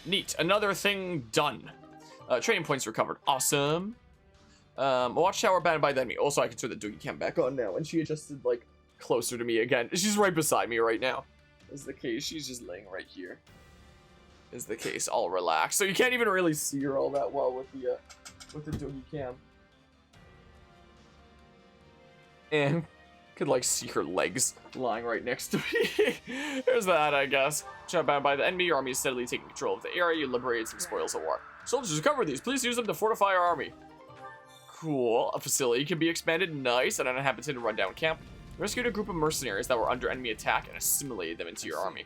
Neat. Another thing done. Training points recovered. Awesome. Watchtower abandoned by the enemy. Also, I can turn the doggy cam back on now, and she adjusted, like, closer to me again. She's right beside me right now. Is the case. She's just laying right here. Is the case. All relaxed. So you can't even really see her all that well with the doggy cam. And could, like, see her legs lying right next to me. There's that, I guess. Shot bound by the enemy, your army is steadily taking control of the area. You liberated some spoils of war. Soldiers, recover these. Please use them to fortify our army. Cool. A facility can be expanded. Nice. An uninhabited and rundown camp. Rescued a group of mercenaries that were under enemy attack and assimilated them into your army.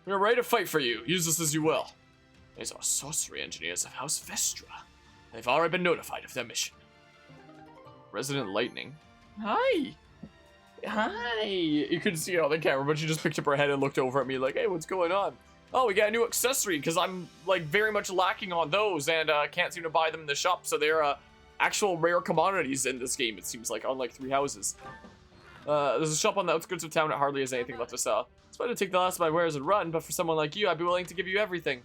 We are ready to fight for you. Use this as you will. These are sorcery engineers of House Vestra. They've already been notified of their mission. Resident Lightning. Hi. Hi. You couldn't see it on the camera, but she just picked up her head and looked over at me like, hey, what's going on? Oh, we got a new accessory, because I'm, like, very much lacking on those, and can't seem to buy them in the shop, so they're actual rare commodities in this game, it seems like, unlike Three Houses. There's a shop on the outskirts of town that hardly has anything left to sell. It's better to take the last of my wares and run, but for someone like you, I'd be willing to give you everything.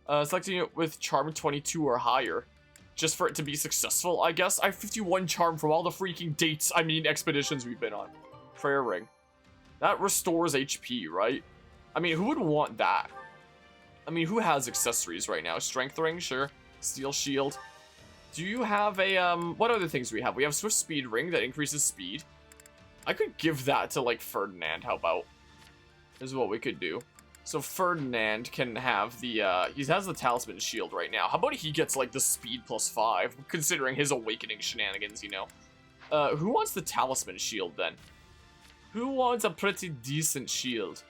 Selecting it with Charm 22 or higher. Just for it to be successful, I guess. I have 51 charm from all the freaking expeditions we've been on. Prayer ring. That restores HP, right? I mean, who would want that? I mean, who has accessories right now? Strength ring, sure. Steel shield. Do you have a, what other things do we have? We have Swift Speed ring that increases speed. I could give that to, like, Ferdinand, how about? Is what we could do. So Ferdinand can have the, he has the Talisman shield right now. How about he gets, like, the speed +5, considering his awakening shenanigans, you know? Who wants the Talisman shield, then? Who wants a pretty decent shield?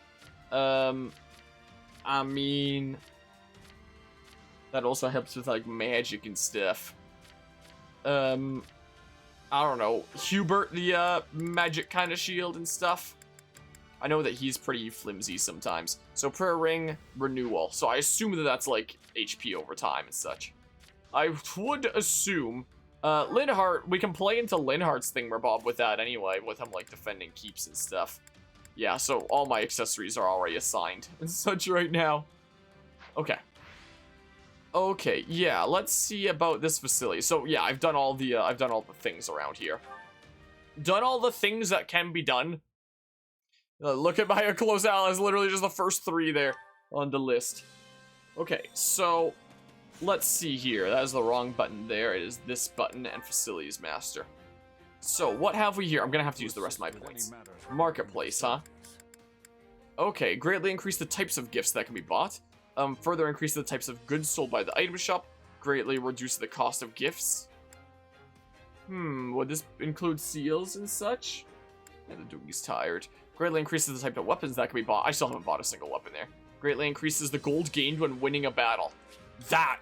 I mean... That also helps with, like, magic and stuff. I don't know. Hubert, the, magic kind of shield and stuff. I know that he's pretty flimsy sometimes. So prayer ring, renewal. So I assume that that's like HP over time and such. I would assume Linhardt, we can play into Linhardt's thingamabob with that anyway, with him like defending keeps and stuff. Yeah, so all my accessories are already assigned and such right now. Okay. Okay, yeah, let's see about this facility. So yeah, I've done all the things around here. Done all the things that can be done. Look at my close allies, literally just the first 3 there on the list. Okay, so let's see here. That is the wrong button there. It is this button and Facilities Master. So what have we here? I'm gonna have to use the rest of my points. Marketplace, huh? Okay, greatly increase the types of gifts that can be bought. Further increase the types of goods sold by the item shop. Greatly reduce the cost of gifts. Would this include seals and such? Yeah, the doggy's tired. Greatly increases the type of weapons that can be bought. I still haven't bought a single weapon there. Greatly increases the gold gained when winning a battle. That.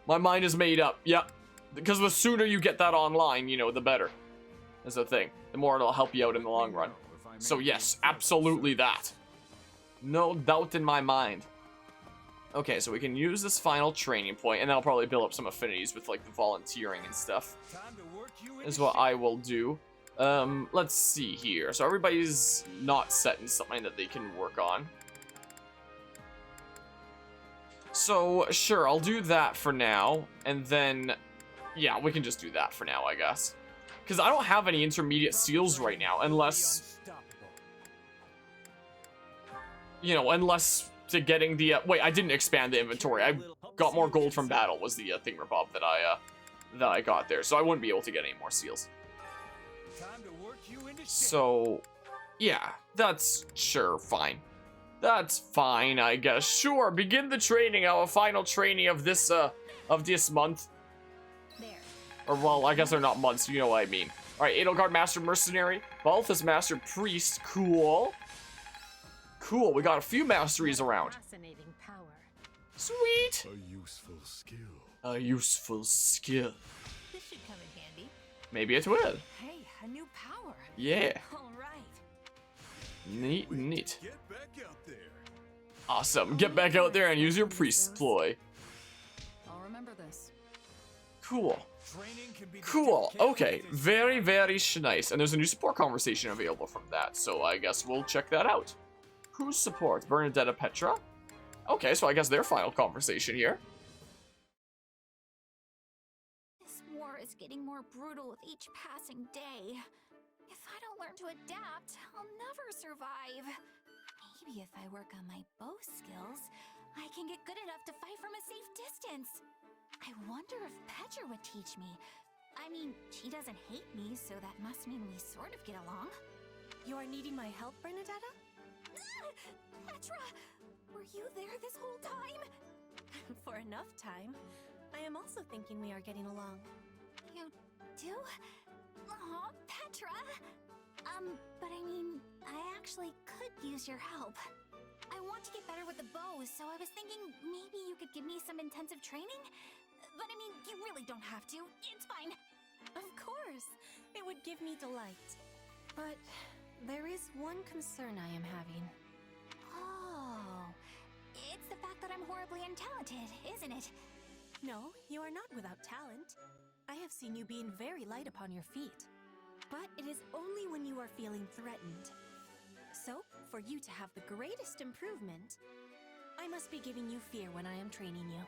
My mind is made up. Yep. Because the sooner you get that online, you know, the better. Is the thing. The more it'll help you out in the long run. So yes, absolutely that. No doubt in my mind. Okay, so we can use this final training point, and that'll probably build up some affinities with, like, the volunteering and stuff. Is what I will do. Let's see here. So everybody's not set in something that they can work on. So, sure, I'll do that for now. And then, yeah, we can just do that for now, I guess. Because I don't have any intermediate seals right now, unless... You know, unless to getting the... wait, I didn't expand the inventory. I got more gold from battle was the thingamabob that I got there. So I wouldn't be able to get any more seals. So, yeah, that's sure fine. That's fine, I guess. Sure, begin the training, our final training of this month. There. Or, well, I guess they're not months, you know what I mean. Alright, Edelgard Master Mercenary. Balthus Master Priest, cool. Cool, we got a few masteries around. Fascinating power. Sweet. A useful skill. A useful skill. This should come in handy. Maybe it will. Hey, a new power. Yeah. All right. Neat, neat. Get back out there. Awesome. Get back out there and use your priest ploy. I'll remember this. Cool. Training can be Cool. Okay. Very, very nice. And there's a new support conversation available from that, so I guess we'll check that out. Who's support? Bernadetta Petra? Okay, so I guess their final conversation here. This war is getting more brutal with each passing day. If I don't learn to adapt, I'll never survive. Maybe if I work on my bow skills, I can get good enough to fight from a safe distance. I wonder if Petra would teach me. I mean, she doesn't hate me, so that must mean we sort of get along. You are needing my help, Bernadetta? Petra! Were you there this whole time? For enough time. I am also thinking we are getting along. You do? Aw, Petra! But I mean, I actually could use your help. I want to get better with the bow, so I was thinking maybe you could give me some intensive training? But I mean, you really don't have to. It's fine. Of course! It would give me delight. But there is one concern I am having. Oh, it's the fact that I'm horribly untalented, isn't it? No, you are not without talent. I have seen you being very light upon your feet. But it is only when you are feeling threatened. So, for you to have the greatest improvement, I must be giving you fear when I am training you.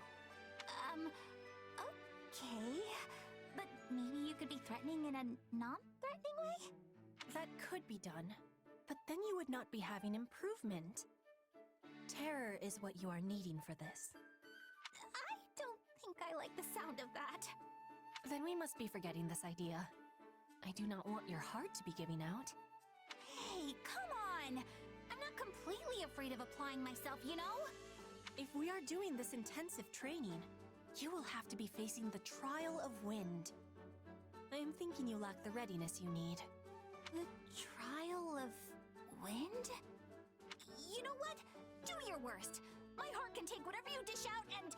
Okay. But maybe you could be threatening in a non-threatening way? That could be done, but then you would not be having improvement. Terror is what you are needing for this. I don't think I like the sound of that. Then we must be forgetting this idea. I do not want your heart to be giving out. Hey, come on! I'm not completely afraid of applying myself, you know? If we are doing this intensive training, you will have to be facing the trial of wind. I am thinking you lack the readiness you need. The trial of wind? You know what? Do your worst. My heart can take whatever you dish out and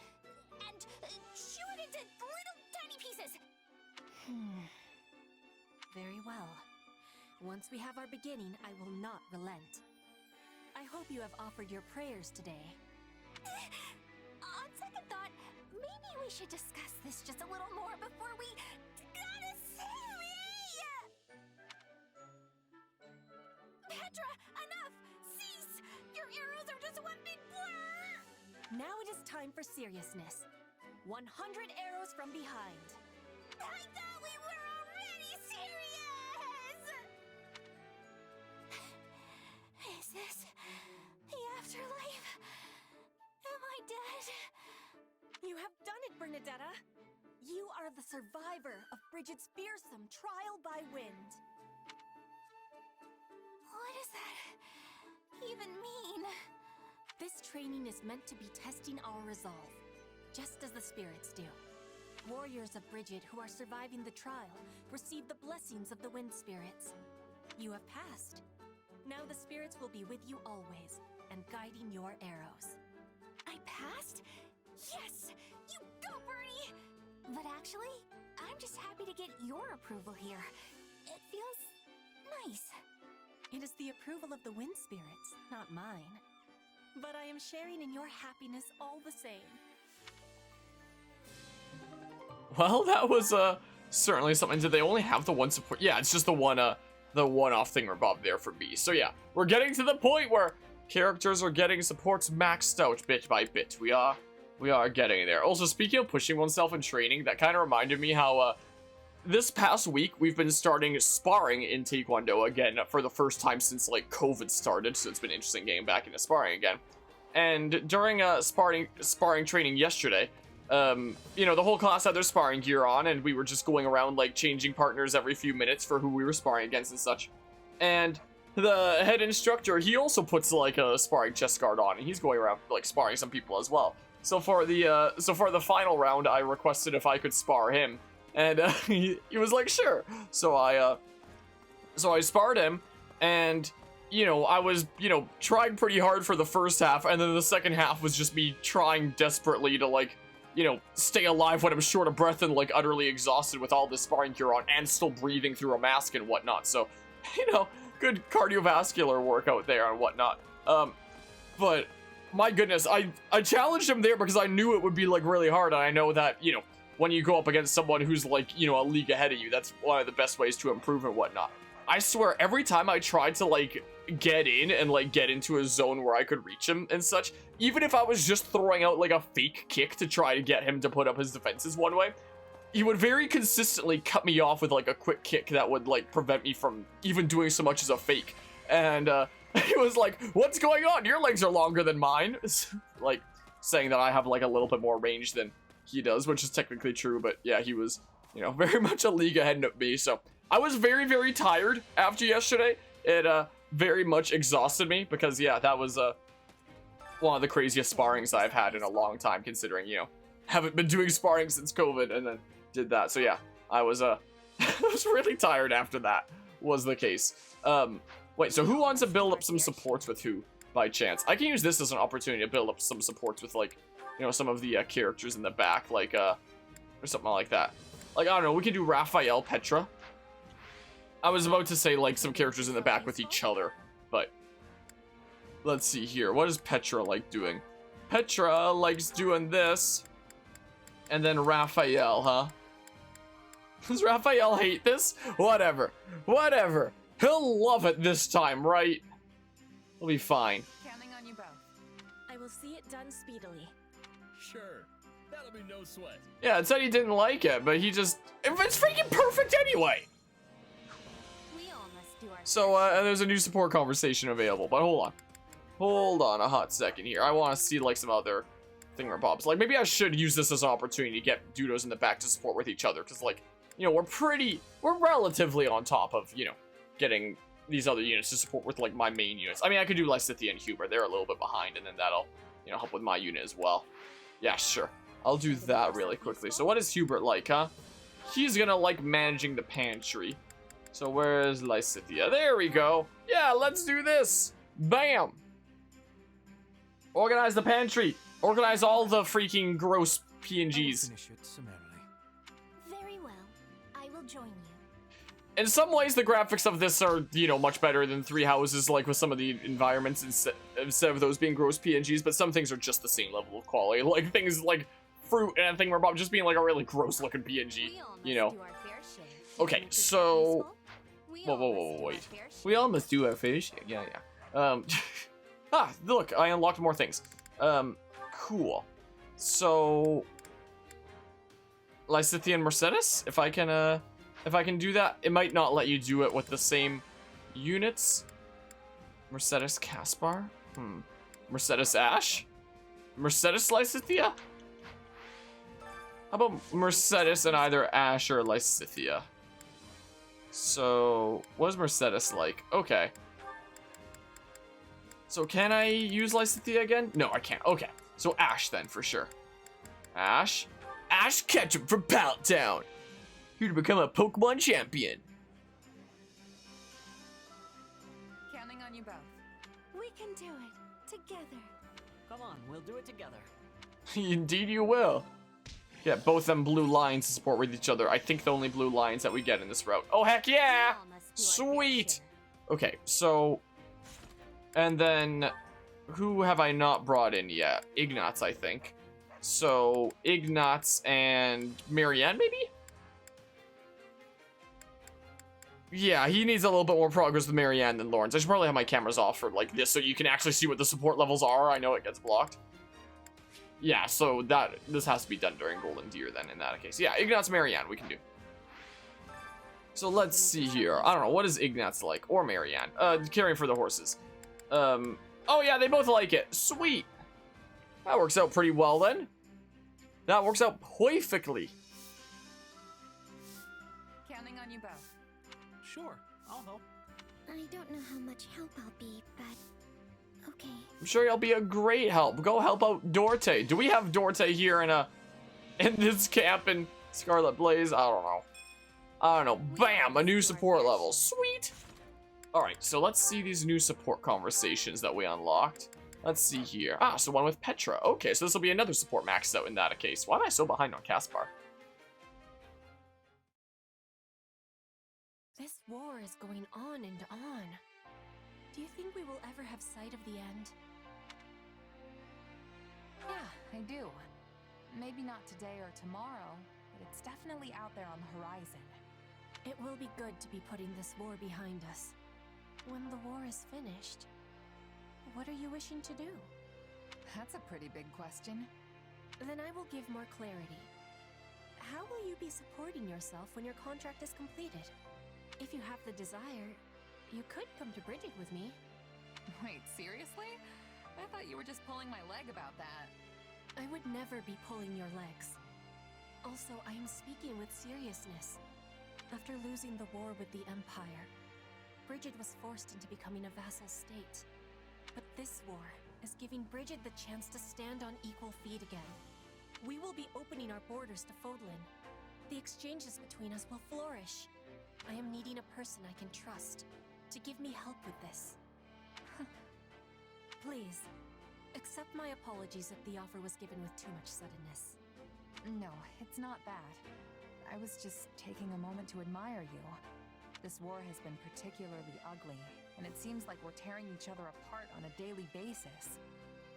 chew it into little tiny pieces. Very well. Once we have our beginning, I will not relent. I hope you have offered your prayers today. On second thought, maybe we should discuss this just a little more before we gotta say. Petra, enough! Cease! Your arrows are just one big blur! Now it is time for seriousness. 100 arrows from behind. I thought we were already serious! Is this the afterlife? Am I dead? You have done it, Bernadetta! You are the survivor of Bridget's fearsome trial by wind. What does that even mean? This training is meant to be testing our resolve, just as the spirits do. Warriors of Bridget who are surviving the trial receive the blessings of the wind spirits. You have passed. Now the spirits will be with you always, and guiding your arrows. I passed? Yes! You go, Bernie! But actually, I'm just happy to get your approval here. It feels nice. It is the approval of the wind spirits, not mine. But I am sharing in your happiness all the same. Well, that was certainly something. Did they only have the one support? Yeah, it's just the one-off thingamabob there for B. So yeah, we're getting to the point where characters are getting supports maxed out bit by bit. We are getting there. Also, speaking of pushing oneself in training, that kind of reminded me how this past week we've been starting sparring in Taekwondo again for the first time since like COVID started. So it's been interesting getting back into sparring again. And during sparring training yesterday, you know, the whole class had their sparring gear on, and we were just going around like changing partners every few minutes for who we were sparring against and such. And the head instructor, he also puts like a sparring chest guard on, and he's going around like sparring some people as well. So for the final round, I requested if I could spar him, and he was like, sure. So I sparred him, and you know, I was, you know, trying pretty hard for the first half, and then the second half was just me trying desperately to like, you know, stay alive when I'm short of breath and like utterly exhausted with all this sparring gear on and still breathing through a mask and whatnot. So, you know, good cardiovascular workout there and whatnot. But my goodness, I challenged him there because I knew it would be like really hard, and I know that, you know, when you go up against someone who's like, you know, a league ahead of you, that's one of the best ways to improve and whatnot. I swear, every time I tried to like get in and like get into a zone where I could reach him and such, even if I was just throwing out like a fake kick to try to get him to put up his defenses one way, he would very consistently cut me off with like a quick kick that would like prevent me from even doing so much as a fake. And he was like, "What's going on? Your legs are longer than mine." Like saying that I have like a little bit more range than he does, which is technically true, but yeah, he was, you know, very much a league ahead of me. So I was very, very tired after yesterday. It very much exhausted me because yeah, that was one of the craziest sparrings I've had in a long time, considering, you know, haven't been doing sparring since COVID and then did that. So yeah, I was I was really tired after that was the case. Wait, so who wants to build up some supports with who by chance? I can use this as an opportunity to build up some supports with, like, you know, some of the characters in the back, like or something like that. Like, I don't know, we can do Raphael, Petra. I was about to say like some characters in the back with each other, but let's see here. What is Petra like doing? Petra likes doing this. And then Raphael, huh? Does Raphael hate this? Whatever. Whatever. He'll love it this time, right? He'll be fine. Counting on you both. I will see it done speedily. Sure. That'll be no sweat. Yeah, it said he didn't like it, but he just... It's freaking perfect anyway! We all must do our So, there's a new support conversation available, but hold on. Hold on a hot second here. I want to see, like, some other thingamabobs. Like, maybe I should use this as an opportunity to get dudos in the back to support with each other, because, like, you know, we're relatively on top of, you know, getting these other units to support with, like, my main units. I mean, I could do Lysithia and Huber. They're a little bit behind, and then that'll, you know, help with my unit as well. Yeah, sure. I'll do that really quickly. So what is Hubert like, huh? He's gonna like managing the pantry. So where's Lysithia? There we go. Yeah, let's do this. Bam. Organize the pantry. Organize all the freaking gross PNGs. Finish it summarily. Very well. I will join you. In some ways, the graphics of this are, you know, much better than Three Houses, like with some of the environments instead of those being gross PNGs, but some things are just the same level of quality. Like things like fruit and Thingamabob just being like a really gross looking PNG, you know. Okay, so... Whoa, wait. We all must do our fair share. Yeah. Look, I unlocked more things. Cool. So... Lysithia and Mercedes? If I can do that, it might not let you do it with the same units. Mercedes Caspar? Mercedes Ash? Mercedes Lysithia? How about Mercedes and either Ash or Lysithia? So, what is Mercedes like? Okay. So can I use Lysithia again? No, I can't. Okay. So Ash then, for sure. Ash? Ash Ketchum from Pallet Town! Here to become a Pokemon champion. Counting on you both. We can do it together. Come on, we'll do it together. Indeed you will. Yeah, both them blue lines to support with each other. I think the only blue lines that we get in this route. Oh, heck yeah! Sweet! Okay, so... And then... Who have I not brought in yet? Ignatz, I think. So, Ignatz and Marianne, maybe? Yeah, he needs a little bit more progress with Marianne than Lawrence. I should probably have my cameras off for like this so you can actually see what the support levels are. I know it gets blocked. Yeah, so this has to be done during Golden Deer then in that case. Yeah, Ignatz Marianne we can do. So let's see here. I don't know, what is Ignatz like? Or Marianne? Caring for the horses. Oh yeah, they both like it. Sweet. That works out pretty well then. That works out perfectly. Counting on you both. Sure, I'll help. I don't know how much help I'll be, but okay. I'm sure you'll be a great help. Go help out Dorte. Do we have Dorte here in this camp in Scarlet Blaze? I don't know. Bam! A new support level. Sweet! Alright, so let's see these new support conversations that we unlocked. Let's see here. Ah, so one with Petra. Okay, so this will be another support maxed out in that case. Why am I so behind on Caspar? This war is going on and on. Do you think we will ever have sight of the end? Yeah, I do. Maybe not today or tomorrow, but it's definitely out there on the horizon. It will be good to be putting this war behind us. When the war is finished, what are you wishing to do? That's a pretty big question. Then I will give more clarity. How will you be supporting yourself when your contract is completed? If you have the desire, you could come to Bridget with me. Wait, seriously? I thought you were just pulling my leg about that. I would never be pulling your legs. Also, I am speaking with seriousness. After losing the war with the Empire, Bridget was forced into becoming a vassal state. But this war is giving Bridget the chance to stand on equal feet again. We will be opening our borders to Fodlan. The exchanges between us will flourish. I am needing a person I can trust to give me help with this. Please, accept my apologies if the offer was given with too much suddenness. No, it's not that. I was just taking a moment to admire you. This war has been particularly ugly, and it seems like we're tearing each other apart on a daily basis.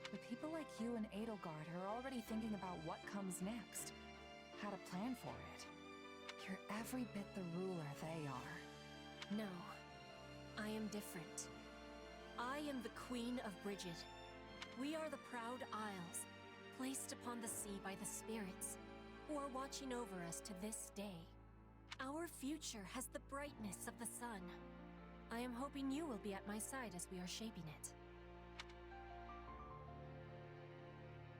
But people like you and Edelgard are already thinking about what comes next, how to plan for it. You're every bit the ruler they are. No, I am different. I am the Queen of Bridget. We are the proud Isles, placed upon the sea by the spirits, who are watching over us to this day. Our future has the brightness of the sun. I am hoping you will be at my side as we are shaping it.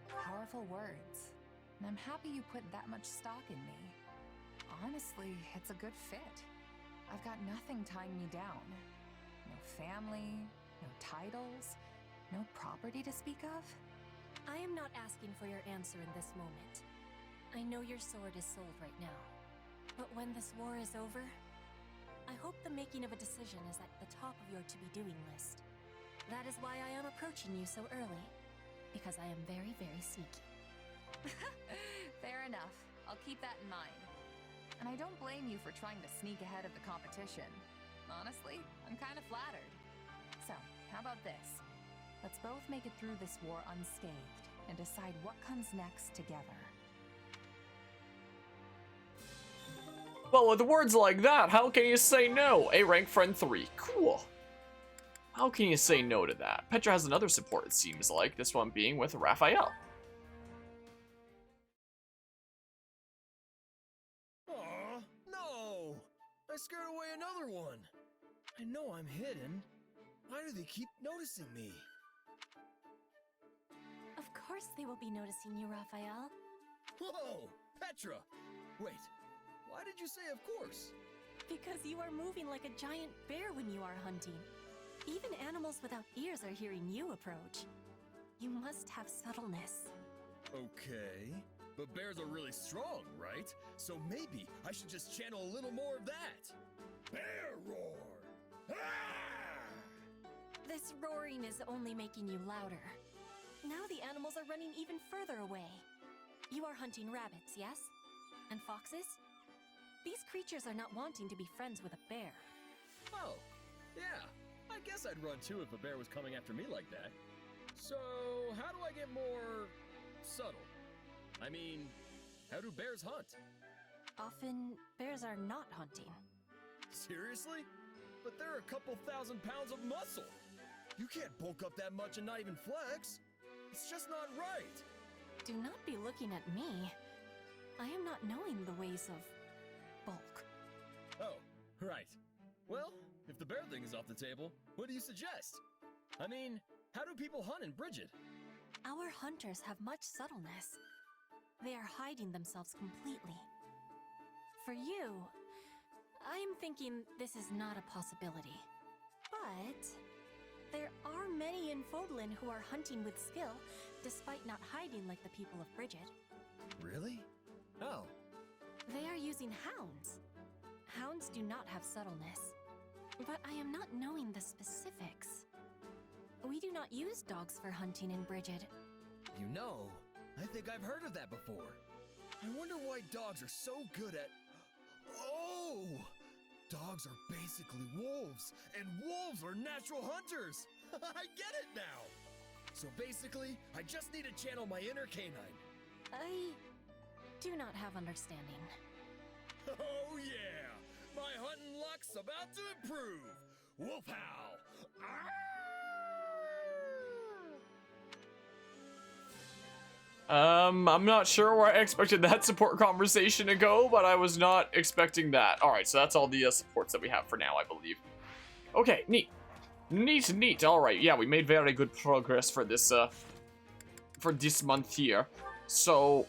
Powerful words. And I'm happy you put that much stock in me. Honestly, it's a good fit. I've got nothing tying me down. No family, no titles, no property to speak of. I am not asking for your answer in this moment. I know your sword is sold right now. But when this war is over, I hope the making of a decision is at the top of your to-be-doing list. That is why I am approaching you so early, because I am very, very sneaky. Fair enough. I'll keep that in mind. And I don't blame you for trying to sneak ahead of the competition. Honestly, I'm kind of flattered. So, how about this? Let's both make it through this war unscathed and decide what comes next together. Well, with words like that, how can you say no? A rank friend 3. Cool. How can you say no to that? Petra has another support, it seems like, this one being with Raphael. Aw, no! I scared away another one. I know I'm hidden. Why do they keep noticing me? Of course they will be noticing you, Raphael. Whoa! Petra! Wait, why did you say of course? Because you are moving like a giant bear when you are hunting. Even animals without ears are hearing you approach. You must have subtleness. Okay, but bears are really strong, right? So maybe I should just channel a little more of that. Bear roar! Ah! This roaring is only making you louder. Now the animals are running even further away. You are hunting rabbits, yes? And foxes? These creatures are not wanting to be friends with a bear. Oh, yeah. I guess I'd run too if a bear was coming after me like that. So, how do I get more subtle? I mean, how do bears hunt? Often, bears are not hunting. Seriously? But they're a couple thousand pounds of muscle. You can't bulk up that much and not even flex. It's just not right. Do not be looking at me. I am not knowing the ways of bulk. Oh, right. Well, if the bear thing is off the table, what do you suggest? I mean, how do people hunt in Bridget? Our hunters have much subtleness. They are hiding themselves completely. For you, I am thinking this is not a possibility. But there are many in Fodlan who are hunting with skill, despite not hiding like the people of Bridget. Really? Oh. They are using hounds. Hounds do not have subtleness. But I am not knowing the specifics. We do not use dogs for hunting in Bridget. You know, I think I've heard of that before. I wonder why dogs are so good at... Oh! Dogs are basically wolves, and wolves are natural hunters! I get it now! So basically, I just need to channel my inner canine. I do not have understanding. Oh yeah! My hunting luck's about to improve! Wolf howl! I'm not sure where I expected that support conversation to go, but I was not expecting that. All right, so that's all the supports that we have for now, I believe. Okay, neat. Neat. All right, yeah, we made very good progress for this month here. So,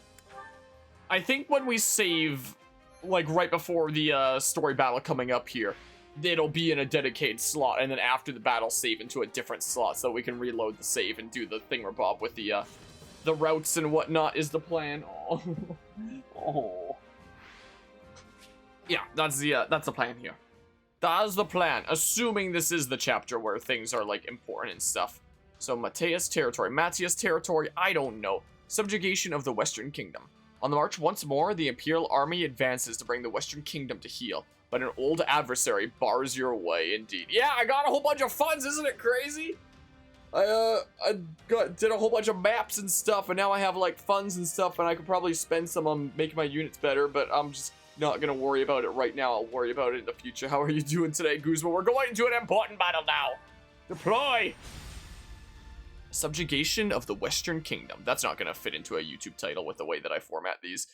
I think when we save, like, right before the story battle coming up here, it'll be in a dedicated slot, and then after the battle, save into a different slot so we can reload the save and do the thingamabob with the routes and whatnot is the plan. Oh. Oh. Yeah, that's the plan here. That's the plan, assuming this is the chapter where things are, like, important and stuff. So, Matthias territory, I don't know. Subjugation of the Western Kingdom. On the march once more, the Imperial Army advances to bring the Western Kingdom to heel, but an old adversary bars your way indeed. Yeah, I got a whole bunch of funds, isn't it crazy? I did a whole bunch of maps and stuff, and now I have, like, funds and stuff, and I could probably spend some on making my units better, but I'm just not gonna worry about it right now. I'll worry about it in the future. How are you doing today, Guzma? We're going into an important battle now. Deploy! Subjugation of the Western Kingdom. That's not gonna fit into a YouTube title with the way that I format these.